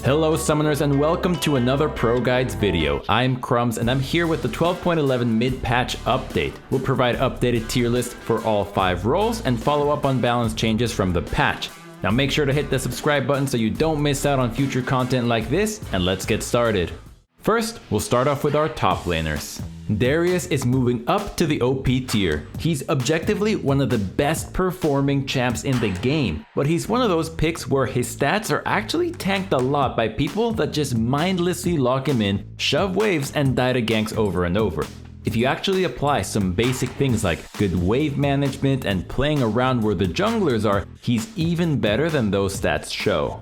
Hello summoners and welcome to another ProGuides video. I'm Crumbs and I'm here with the 12.11 mid-patch update. We'll provide updated tier lists for all 5 roles and follow up on balance changes from the patch. Now make sure to hit the subscribe button so you don't miss out on future content like this, and let's get started. First, we'll start off with our top laners. Darius is moving up to the OP tier. He's objectively one of the best performing champs in the game, but he's one of those picks where his stats are actually tanked a lot by people that just mindlessly lock him in, shove waves, and die to ganks over and over. If you actually apply some basic things like good wave management and playing around where the junglers are, he's even better than those stats show.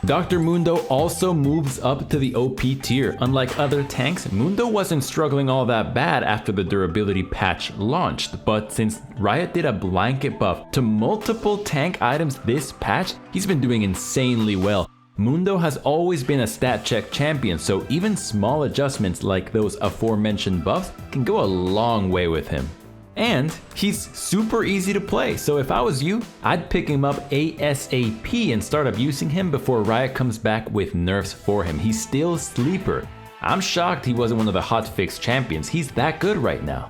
Dr. Mundo also moves up to the OP tier. Unlike other tanks, Mundo wasn't struggling all that bad after the durability patch launched, but since Riot did a blanket buff to multiple tank items this patch, he's been doing insanely well. Mundo has always been a stat check champion, so even small adjustments like those aforementioned buffs can go a long way with him. And he's super easy to play, so if I was you, I'd pick him up ASAP and start abusing him before Riot comes back with nerfs for him. He's still sleeper. I'm shocked he wasn't one of the HOTFIX champions. He's that good right now.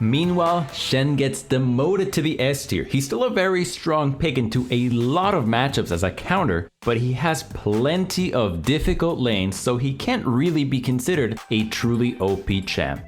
Meanwhile, Shen gets demoted to the S tier. He's still a very strong pick into a lot of matchups as a counter, but he has plenty of difficult lanes, so he can't really be considered a truly OP champ.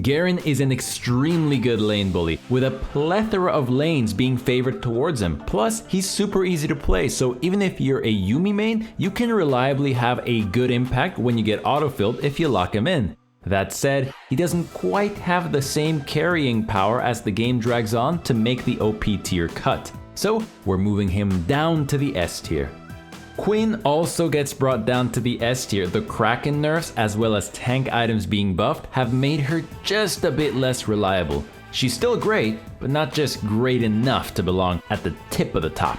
Garen is an extremely good lane bully, with a plethora of lanes being favored towards him. Plus, he's super easy to play, so even if you're a Yuumi main, you can reliably have a good impact when you get autofilled if you lock him in. That said, he doesn't quite have the same carrying power as the game drags on to make the OP tier cut, so we're moving him down to the S tier. Quinn also gets brought down to the S tier. The Kraken nerfs as well as tank items being buffed have made her just a bit less reliable. She's still great, but not just great enough to belong at the tip of the top.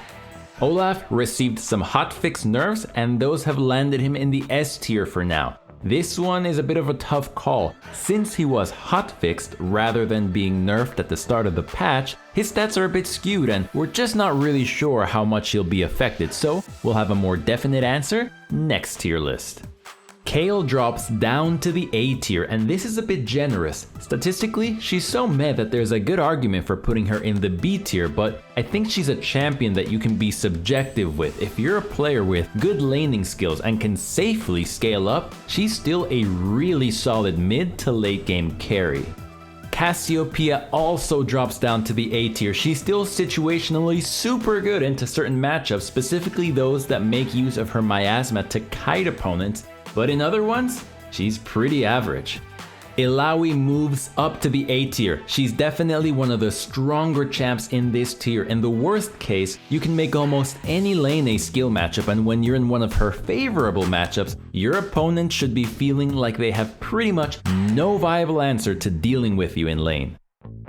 Olaf received some hotfix nerfs and those have landed him in the S tier for now. This one is a bit of a tough call. Since he was hotfixed rather than being nerfed at the start of the patch, his stats are a bit skewed and we're just not really sure how much he'll be affected, so we'll have a more definite answer next tier list. Kayle drops down to the A tier, and this is a bit generous. Statistically, she's so meh that there's a good argument for putting her in the B tier, but I think she's a champion that you can be subjective with. If you're a player with good laning skills and can safely scale up, she's still a really solid mid to late game carry. Cassiopeia also drops down to the A tier. She's still situationally super good into certain matchups, specifically those that make use of her miasma to kite opponents, but in other ones, she's pretty average. Illaoi moves up to the A tier. She's definitely one of the stronger champs in this tier. In the worst case, you can make almost any lane a skill matchup, and when you're in one of her favorable matchups, your opponent should be feeling like they have pretty much no viable answer to dealing with you in lane.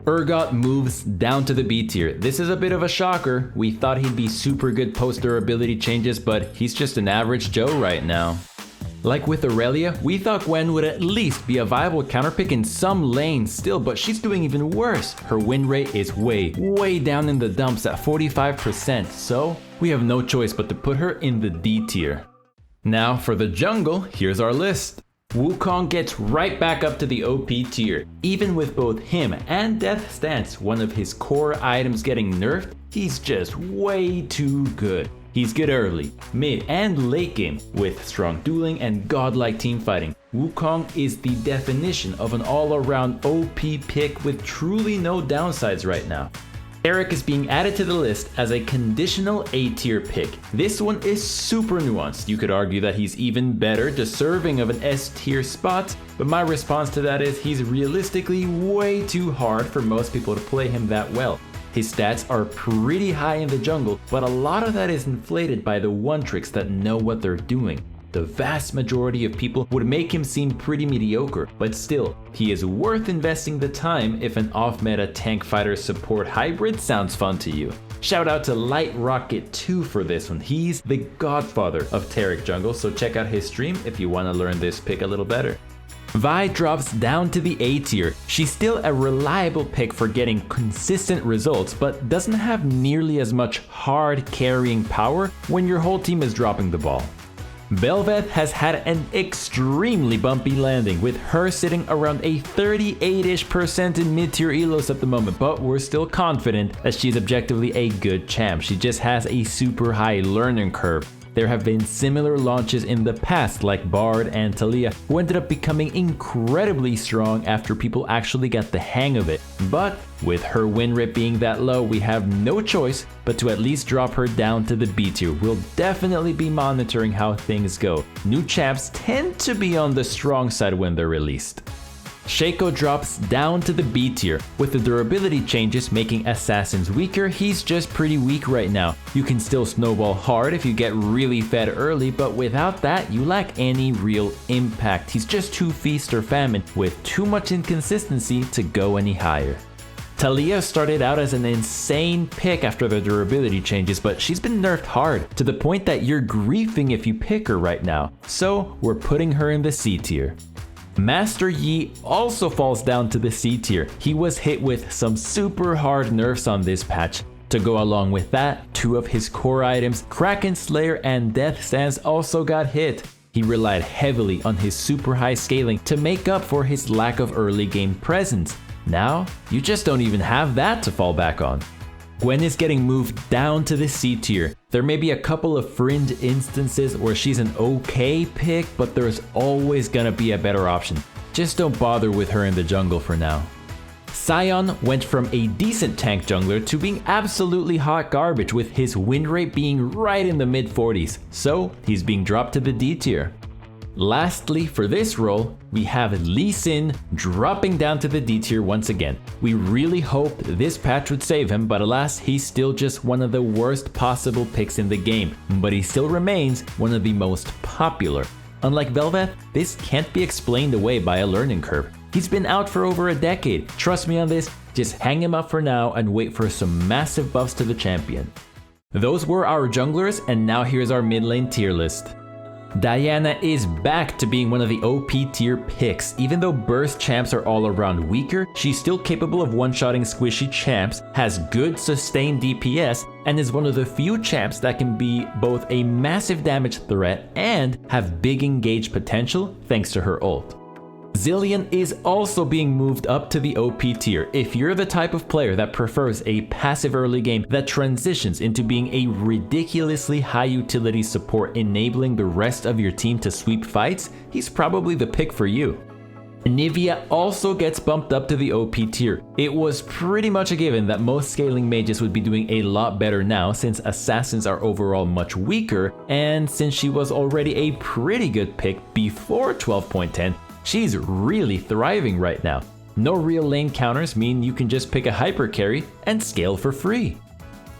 Urgot moves down to the B tier. This is a bit of a shocker. We thought he'd be super good post durability changes, but he's just an average Joe right now. Like with Aurelia, we thought Gwen would at least be a viable counterpick in some lanes still, but she's doing even worse. Her win rate is way down in the dumps at 45%, so we have no choice but to put her in the D tier. Now for the jungle, here's our list. Wukong gets right back up to the OP tier. Even with both him and Death Stance, one of his core items, getting nerfed, he's just way too good. He's good early, mid, and late game with strong dueling and godlike team fighting. Wukong is the definition of an all-around OP pick with truly no downsides right now. Eric is being added to the list as a conditional A tier pick. This one is super nuanced. You could argue that he's even better, deserving of an S tier spot, but my response to that is he's realistically way too hard for most people to play him that well. His stats are pretty high in the jungle, but a lot of that is inflated by the one-tricks that know what they're doing. The vast majority of people would make him seem pretty mediocre, but still, he is worth investing the time if an off-meta tank fighter support hybrid sounds fun to you. Shout out to Light Rocket 2 for this one. He's the godfather of Taric jungle, so check out his stream if you want to learn this pick a little better. Vi drops down to the A tier. She's still a reliable pick for getting consistent results, but doesn't have nearly as much hard carrying power when your whole team is dropping the ball. Bel'Veth has had an extremely bumpy landing, with her sitting around a 38-ish% in mid-tier elos at the moment, but we're still confident that she's objectively a good champ. She just has a super high learning curve. There have been similar launches in the past, like Bard and Talia, who ended up becoming incredibly strong after people actually got the hang of it. But with her win rate being that low, we have no choice but to at least drop her down to the B tier. We'll definitely be monitoring how things go. New champs tend to be on the strong side when they're released. Shaco drops down to the B tier. With the durability changes making assassins weaker, he's just pretty weak right now. You can still snowball hard if you get really fed early, but without that, you lack any real impact. He's just too feast or famine, with too much inconsistency to go any higher. Talia started out as an insane pick after the durability changes, but she's been nerfed hard, to the point that you're griefing if you pick her right now. So we're putting her in the C tier. Master Yi also falls down to the C tier. He was hit with some super hard nerfs on this patch. To go along with that, 2 of his core items, Kraken Slayer and Death Stance, also got hit. He relied heavily on his super high scaling to make up for his lack of early game presence. Now, you just don't even have that to fall back on. Gwen is getting moved down to the C tier. There may be a couple of fringe instances where she's an okay pick, but there's always gonna be a better option. Just don't bother with her in the jungle for now. Sion went from a decent tank jungler to being absolutely hot garbage, with his win rate being right in the mid 40s, so he's being dropped to the D tier. Lastly, for this role, we have Lee Sin dropping down to the D tier once again. We really hoped this patch would save him, but alas, he's still just one of the worst possible picks in the game, but he still remains one of the most popular. Unlike Bel'Veth, this can't be explained away by a learning curve. He's been out for over a decade. Trust me on this, just hang him up for now and wait for some massive buffs to the champion. Those were our junglers, and now here's our mid lane tier list. Diana is back to being one of the OP tier picks. Even though burst champs are all around weaker, she's still capable of one-shotting squishy champs, has good sustained DPS, and is one of the few champs that can be both a massive damage threat and have big engage potential thanks to her ult. Zilean is also being moved up to the OP tier. If you're the type of player that prefers a passive early game that transitions into being a ridiculously high utility support enabling the rest of your team to sweep fights, he's probably the pick for you. Nivea also gets bumped up to the OP tier. It was pretty much a given that most scaling mages would be doing a lot better now, since assassins are overall much weaker, and since she was already a pretty good pick before 12.10, she's really thriving right now. No real lane counters mean you can just pick a hyper carry and scale for free.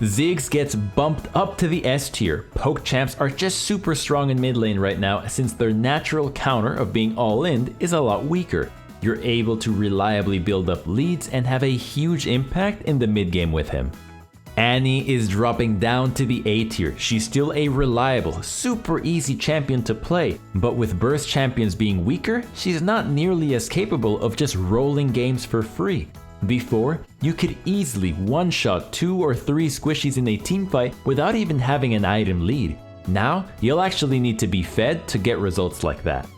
Ziggs gets bumped up to the S tier. Poke champs are just super strong in mid lane right now, since their natural counter of being all in is a lot weaker. You're able to reliably build up leads and have a huge impact in the mid game with him. Annie is dropping down to the A tier. She's still a reliable, super easy champion to play, but with burst champions being weaker, she's not nearly as capable of just rolling games for free. Before, you could easily one-shot 2 or 3 squishies in a teamfight without even having an item lead. Now, you'll actually need to be fed to get results like that.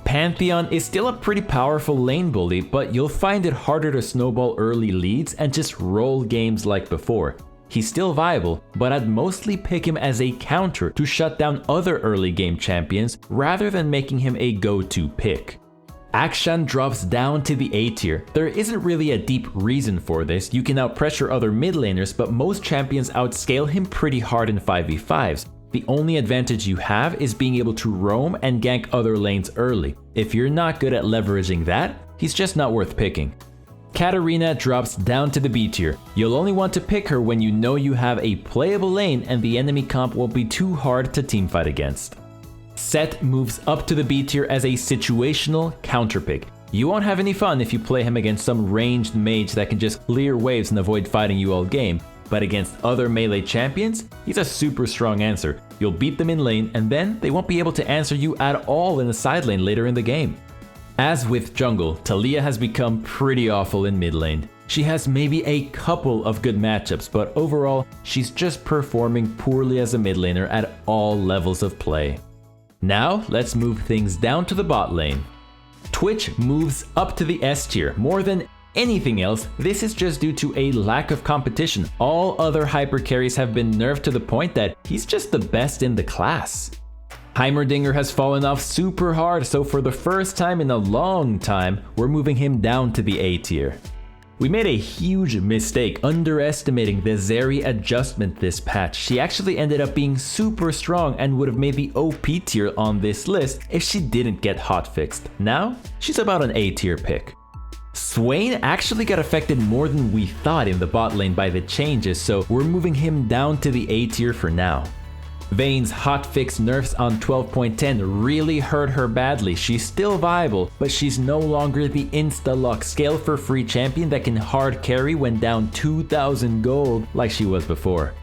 Pantheon is still a pretty powerful lane bully, but you'll find it harder to snowball early leads and just roll games like before. He's still viable, but I'd mostly pick him as a counter to shut down other early game champions rather than making him a go-to pick. Akshan drops down to the A tier. There isn't really a deep reason for this. You can outpressure other mid laners, but most champions outscale him pretty hard in 5v5s. The only advantage you have is being able to roam and gank other lanes early. If you're not good at leveraging that, he's just not worth picking. Katarina drops down to the B tier. You'll only want to pick her when you know you have a playable lane and the enemy comp won't be too hard to teamfight against. Set moves up to the B tier as a situational counter pick. You won't have any fun if you play him against some ranged mage that can just clear waves and avoid fighting you all game, but against other melee champions, he's a super strong answer. You'll beat them in lane and then they won't be able to answer you at all in the side lane later in the game. As with jungle, Talia has become pretty awful in mid lane. She has maybe a couple of good matchups, but overall, she's just performing poorly as a mid laner at all levels of play. Now, let's move things down to the bot lane. Twitch moves up to the S tier. More than anything else, this is just due to a lack of competition. All other hyper carries have been nerfed to the point that he's just the best in the class. Heimerdinger has fallen off super hard, so for the first time in a long time, we're moving him down to the A tier. We made a huge mistake underestimating the Zeri adjustment this patch. She actually ended up being super strong and would have made the OP tier on this list if she didn't get hotfixed. Now, she's about an A tier pick. Swain actually got affected more than we thought in the bot lane by the changes, so we're moving him down to the A tier for now. Vayne's hotfix nerfs on 12.10 really hurt her badly. She's still viable, but she's no longer the insta-lock scale for free champion that can hard carry when down 2,000 gold like she was before.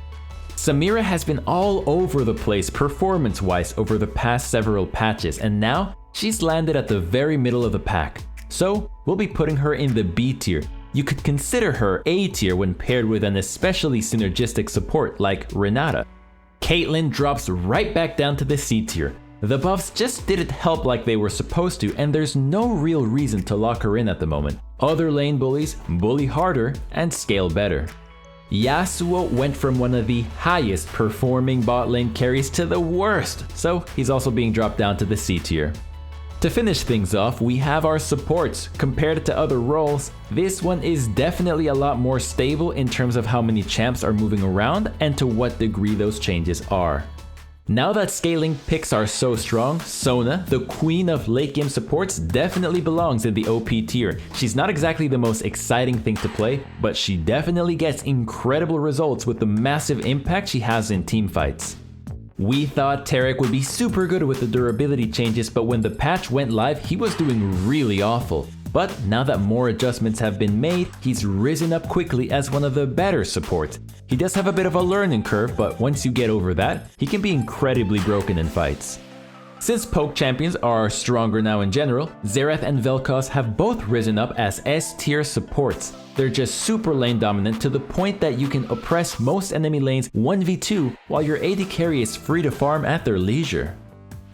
Samira has been all over the place performance-wise over the past several patches, and now she's landed at the very middle of the pack. So we'll be putting her in the B tier. You could consider her A tier when paired with an especially synergistic support like Renata. Caitlyn drops right back down to the C tier. The buffs just didn't help like they were supposed to, and there's no real reason to lock her in at the moment. Other lane bullies bully harder and scale better. Yasuo went from one of the highest performing bot lane carries to the worst, so he's also being dropped down to the C tier. To finish things off, we have our supports. Compared to other roles, this one is definitely a lot more stable in terms of how many champs are moving around and to what degree those changes are. Now that scaling picks are so strong, Sona, the queen of late game supports, definitely belongs in the OP tier. She's not exactly the most exciting thing to play, but she definitely gets incredible results with the massive impact she has in teamfights. We thought Tarek would be super good with the durability changes, but when the patch went live, he was doing really awful. But now that more adjustments have been made, he's risen up quickly as one of the better supports. He does have a bit of a learning curve, but once you get over that, he can be incredibly broken in fights. Since poke champions are stronger now in general, Xerath and Vel'Koz have both risen up as S-tier supports. They're just super lane dominant to the point that you can oppress most enemy lanes 1v2 while your AD carry is free to farm at their leisure.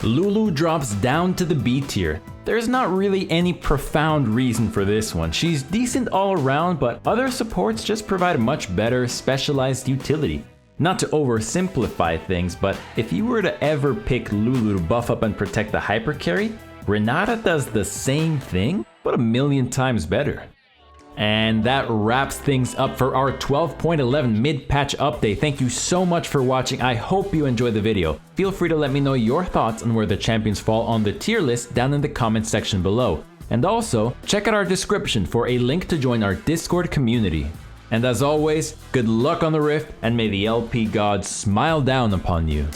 Lulu drops down to the B tier. There's not really any profound reason for this one. She's decent all around, but other supports just provide a much better specialized utility. Not to oversimplify things, but if you were to ever pick Lulu to buff up and protect the hyper carry, Renata does the same thing, but a million times better. And that wraps things up for our 12.11 mid-patch update. Thank you so much for watching. I hope you enjoyed the video. Feel free to let me know your thoughts on where the champions fall on the tier list down in the comment section below. And also, check out our description for a link to join our Discord community. And as always, good luck on the Rift, and may the LP gods smile down upon you.